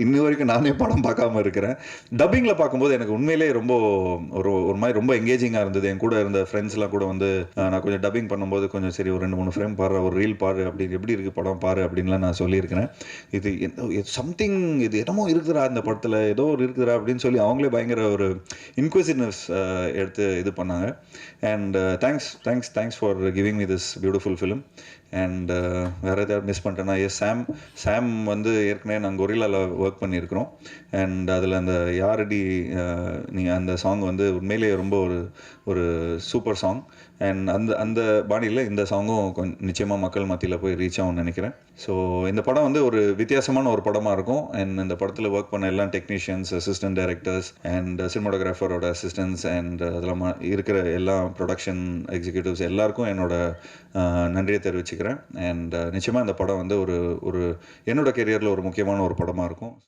இன்னி வரைக்கும் நானே படம் பார்க்காம இருக்கிறேன். டப்பிங்கில பார்க்கும்போது எனக்கு உண்மையிலேயே ரொம்ப ஒரு ஒரு மாரி ரொம்ப எங்கேஜிங்கா இருந்தது. என் கூட இருந்த ஃப்ரெண்ட்ஸ்லாம் கூட வந்து நான் கொஞ்சம் டப்பிங் பண்ணும்போது கொஞ்சம் சரி ஒரு 2, 3 ஃப்ரேம் பாரு, ஒரு ரீல் பாரு அப்படி எப்படி இருக்கு படம் பாரு அப்படின்லாம் நான் சொல்லியிருக்கிறேன். இது சம்திங் இது என்னமோ இருக்குதுடா இந்த படத்துல, ஏதோ ஒரு இருக்குதுடா அப்படின்னு சொல்லி அவங்களே பயங்கர ஒரு இன்க்விசிவ்னஸ் எடுத்து இது பண்ணாங்க. And thanks for giving me this beautiful film. And வேறு ஏதாவது மிஸ் பண்ணிட்டேன்னா சாம் சாம் வந்து ஏற்கனவே நாங்கள் கொரில்லாவில் ஒர்க் பண்ணியிருக்கிறோம். அண்ட் அதில் அந்த யாரடி நீங்கள் அந்த சாங் வந்து உண்மையிலேயே ரொம்ப ஒரு ஒரு சூப்பர் சாங். அண்ட் அந்த அந்த பாணியில் இந்த சாங்கும் கொஞ்சம் நிச்சயமாக மக்கள் மத்தியில் போய் ரீச் ஆகும்னு நினைக்கிறேன். ஸோ இந்த படம் வந்து ஒரு வித்தியாசமான ஒரு படமாக இருக்கும். அண்ட் இந்த படத்தில் ஒர்க் பண்ண எல்லாம் டெக்னீஷியன்ஸ், அசிஸ்டன்ட் டைரக்டர்ஸ் அண்ட் சினிமாட்டோகிராஃபரோட அசிஸ்டன்ஸ் அண்ட் அதில் இருக்கிற எல்லா ப்ரொடக்ஷன் எக்ஸிக்யூட்டிவ்ஸ் எல்லாருக்கும் என்னோட நன்றியை தெரிவிச்சுக்கிறேன். அண்ட் நிச்சயமாக இந்த படம் வந்து ஒரு ஒரு என்னோட கெரியரில் ஒரு முக்கியமான ஒரு படமாக இருக்கும்.